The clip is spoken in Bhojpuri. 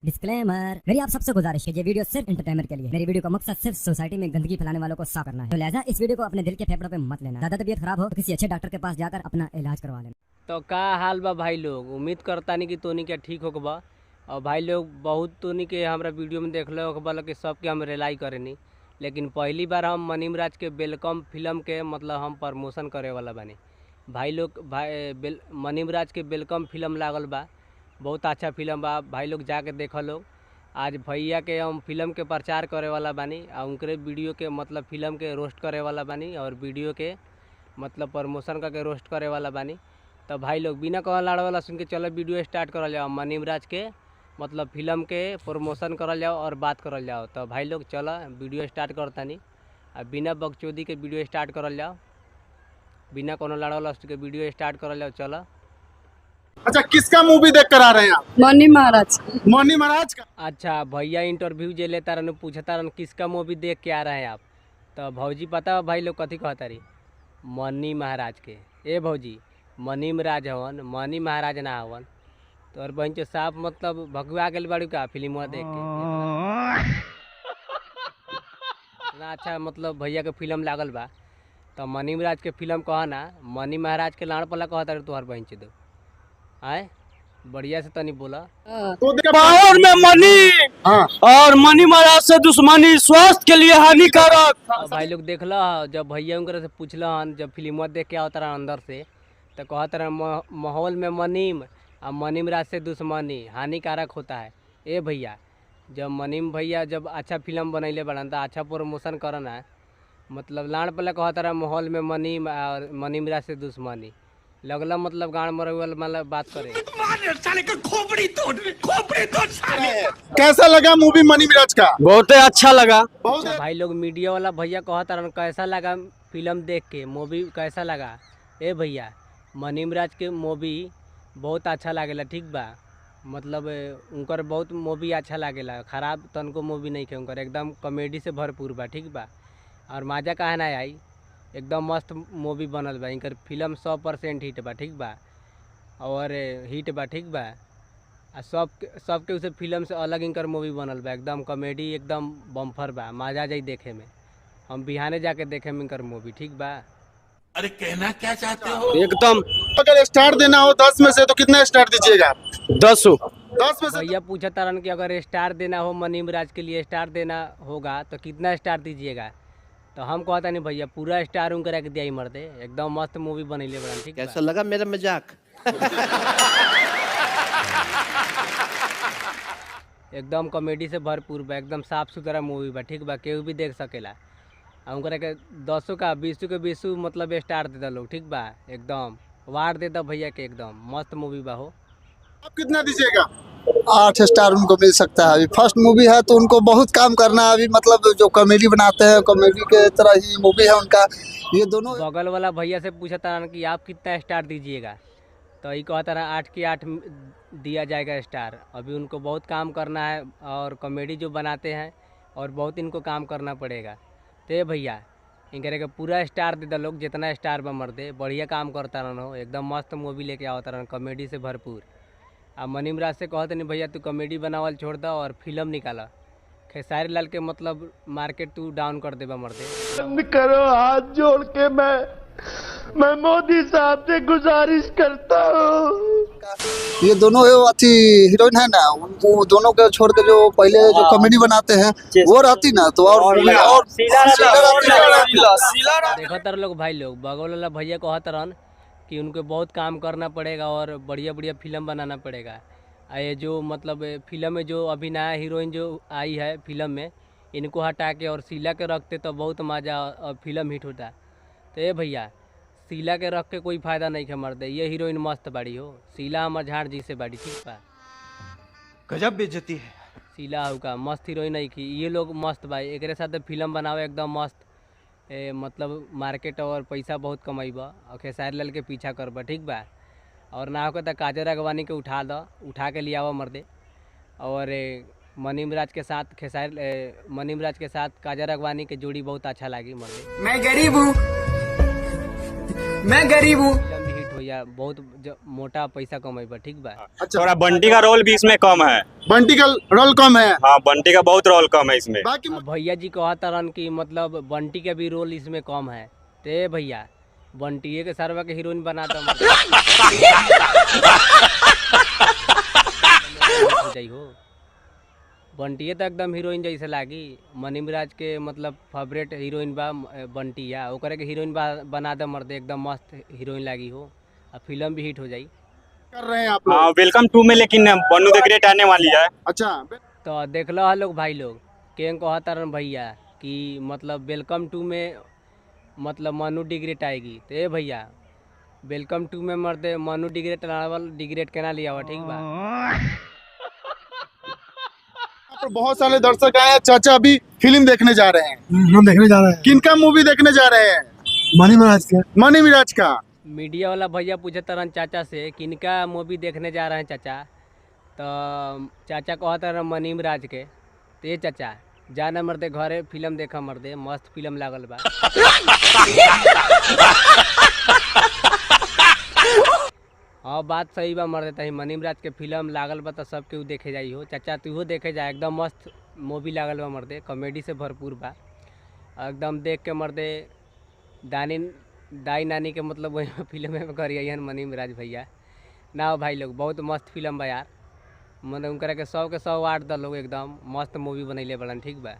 डिस्क्लेमर, मेरी आप सबसे गुजारिश है, ये वीडियो सिर्फ एंटरटेनमेंट के लिए। मेरी वीडियो का मकसद सिर्फ सोसाइटी में गंदगी फैलाने वालों को साफ करना है, तो लिहाजा इस वीडियो को अपने दिल के फेफड़ों पे मत लेना। ज्यादा तबीयत खराब हो तो किसी अच्छे डॉक्टर के पास जाकर अपना इलाज करवा लेना। तो का हाल बा भाई लोग, उम्मीद करता नहीं कि तोनी के ठीक होगा। और भाई लोग बहुत तोनी के हमारा वीडियो में देख लो कि सबके हम रिलाई करेनी, लेकिन पहली बार हम मनीम राज के वेलकम फिल्म के मतलब हम प्रमोशन करे वाला बानी। भाई लोग मनीम राज के वेलकम फिल्म लागल बा, बहुत अच्छा फिल्म बा। भाई लोग जाके देख लोग। आज भैया के हम फिल्म के प्रचार करे वाला बानी और उनके वीडियो के मतलब फिल्म के रोस्ट करे वाला बानी और वीडियो के मतलब प्रमोशन करके रोस्ट करे वाला बानी। तो भाई लोग बिना कहल लाड़ वाला सुन के चलो वीडियो स्टार्ट करल जाओ, मनीम राज के मतलब फिल्म के प्रमोशन करल जाओ और बात करल जाओ। तो भाई लोग चलो वीडियो स्टार्ट करतानी और बिना बकचोदी के वीडियो स्टार्ट करल जाओ, बिना कोनो लाड़ वाला के वीडियो स्टार्ट करल जाओ। चलो। अच्छा, किसका मूवी देख कर आ रहे हैं आप? मनी महाराज। मनी महाराज का। अच्छा, भैया इंटरव्यू जे लेता रहन पूछता रहन किसका मूवी देख के आ रहे हैं आप। तो भौजी पता भाई लोग कथी कहता रही, मनी महाराज के। ए भौजी, मनीम राज हवन, मनी महाराज ना हवन। तो और बहन चो साफ मतलब भगवा गेल बाड़ू का फिल्म देख के। इतना अच्छा मतलब भैया के फिल्म लागल बा। तो मनीम राज के फिल्म कह ना, मनी महाराज के लाड़ पला कहता रहे तोहर बहन चो आए बढ़िया से तनी बोला। पावर में मनी और मनी महाराज से दुश्मनी स्वास्थ्य के लिए हानिकारक। तो भाई लोग देख लो, जब भैया उनकर से पूछल हन, जब फिल्म देख के आवत रहा अंदर से, तो कहत रहा माहौल में मनीम और मनीम राज से दुश्मनी हानिकारक होता है। ए भैया, जब मनीम भैया जब अच्छा फिल्म बनैले बड़न तो अच्छा प्रमोशन करना है, मतलब लाड़ पहले कहत रहा माहौल में मनीम और मनीम राज से दुश्मनी लगला मतलब गाँव मरल मतलब बात करे। कैसा लगा मूवी मनी महाराज का? बहुत अच्छा लगा। अच्छा भाई लोग मीडिया वाला भैया कहता रहा कैसा लगा फिल्म देख के, मूवी कैसा लगा। ए भैया, मनीम राज के मूवी बहुत अच्छा लागेला, ठीक बा। मतलब उनकर बहुत मूवी अच्छा लागेला, खराब तनको मूवी नहीं के उनकर, एकदम कॉमेडी से भरपूर बा, ठीक बा। और मजा कहा ना आई, एकदम मस्त मूवी बनल बा। इनकर फिल्म 100% हिट बा, ठीक बा। और हिट बा, ठीक बा। आ सबके उसे फिल्म से अलग इनकर मूवी बनल बा, एकदम कॉमेडी एकदम बम्फर बा, मजा जाई देखे में। हम बिहाने जाके देखे में इनकर मूवी, ठीक बा। अरे कहना क्या चाहते हो? एकदम। अगर स्टार देना हो 10 में से तो कितना स्टार दीजिएगा? 10 10 में से। भैया पूछता रहन कि अगर स्टार देना हो, मनीम राज के लिए स्टार देना होगा तो कितना स्टार दीजिएगा। तो हम कहता नहीं भैया पूरा स्टार उनकर के दिया मर दे, एकदम मस्त मूवी बनैले बड़न, ठीक है। कैसा लगा मेरा मजाक? एकदम कॉमेडी से भरपूर बा, एकदम साफ सुथरा मूवी बा, ठीक बा, केहू भी देख सकेला। और उनकर के 10 का 20 के 20 मतलब स्टार दे दो लोग, ठीक बा। एकदम वार दे दो भैया के, एकदम मस्त मूवी बा हो। आप कितना दीजिएगा? 8 स्टार उनको मिल सकता है। अभी फर्स्ट मूवी है तो उनको बहुत काम करना है। अभी मतलब जो कॉमेडी बनाते हैं, कॉमेडी के तरह ही मूवी है उनका। ये दोनों बगल वाला भैया से पूछता रहन कि आप कितना स्टार दीजिएगा, तो ये कहता रहा 8 के 8 दिया जाएगा स्टार। अभी उनको बहुत काम करना है और कॉमेडी जो बनाते हैं और बहुत इनको काम करना पड़ेगा। तो भैया इनके के पूरा स्टार दे दो लोग, जितना स्टार बा मर दे, बढ़िया काम करता रहो, एकदम मस्त मूवी लेके आवता रहन, कॉमेडी से भरपूर। अब मनीम राज से कहते नहीं भैया तू कॉमेडी बनावल छोड़ दो और फिल्म निकाला, खेसारी लाल के मतलब मार्केट तू डाउन कर देबा मर दे। बंद करो, हाथ जोड़ के मैं मोदी साहब से गुजारिश करता हूँ। ये दोनों अति हीरोइन है ना, उनको दोनों को छोड़ के जो पहले जो कॉमेडी बनाते हैं वो रहती ना तो और देखो तर लोग भाई लोग बगल वाला भैया कहत रहन कि उनको बहुत काम करना पड़ेगा और बढ़िया बढ़िया फिल्म बनाना पड़ेगा। ये जो मतलब फिल्म में जो अभी नया हीरोइन जो आई है फिल्म में, इनको हटा के और शीला के रखते तो बहुत मज़ा और फिल्म हिट होता। तो ये भैया शीला के रख के कोई फ़ायदा नहीं है मर्द, ये हीरोइन मस्त बाड़ी हो, शीला हमर झाड़ जी से बाड़ी, ठीक बा। गजब बेइज्जती है। शीला का मस्त हीरोइन है कि ये लोग मस्त बा, एक साथ फिल्म बनावे एकदम मस्त। मतलब मार्केट और पैसा बहुत कमाईबा और खेसारी लाल के पीछा करबा, ठीक बा। और ना हो तो काजल राघवानी के उठा के लियावा मर्दे। और मनीम राज के साथ मनीम राज के साथ काजल राघवानी के जोड़ी बहुत अच्छा लगी मर्दे। मैं गरीब हूँ, मैं गरीब हूँ। फिल्म भी हिट हुई भैया बहुत मोटा पैसा कमेबा ठीक बा। थोड़ा बंटी का रोल भी इसमें कम है। बंटी का रोल कम है। हाँ, बंटी का बहुत रोल कम है इसमें। बाकी अब भैया जी कहता रहन कि मतलब बंटी का भी रोल इसमें कम है। ते भैया बंटिए के सरवा के हीरोइन बनाता हो बंटिए तो एकदम हीरोइन जैसे लागी। मनी मिराज के मतलब फेवरेट हीरोइन बा बंटिया, ओकरे के हीरोइन बना दे मर्दे, एकदम मस्त हीरोइन लागी हो और फिल्म भी हिट हो जाई। कर रहे हैं आप लोग। हाँ, वेलकम 2 में लेकिन बनू द ग्रेट आने वाली है। अच्छा तो देख लो है लोग भाई लोग के कहता रहन भैया कि मतलब वेलकम 2 में मतलब मनु डिग्रेट आएगी। तो ए भैया वेलकम 2 में मर्दे मनु डिग्रेट डिग्रेट केना लिया हुआ ठीक बा। यहाँ पर बहुत सारे दर्शक आए हैं। चाचा अभी फिल्म देखने जा रहे हैं। हम देखने जा रहे हैं किनका मूवी देखने जा रहे हैं? मनी महाराज के। मनी मिराज का। मीडिया वाला भैया पूछे तरन चाचा से किनका मूवी देखने जा रहे हैं चाचा। तो चाचा कहता रहे मनी मिराज के। तो ये चाचा जाना मर्दे घरे फिल्म देखा मर्दे, मस्त फिल्म लागल बा। हाँ बात सही बा मर्दे, तही मनी मिराज के फिल्म लागल बा तो सब केहू देखे जाई हो। चाचा तू देखे जा, एकदम मस्त मूवी लागल बा मर्दे, कॉमेडी से भरपूर बा एकदम। देख के मर्दे दाई नानी के मतलब वही फिल्म में करिए मनी मिराज भैया ना भाई लोग। बहुत मस्त फिल्म बा यार, मतलब उनकरा के 100 के 100 वाट द लोग, एकदम मस्त मूवी बनैले बड़न ठीक बा।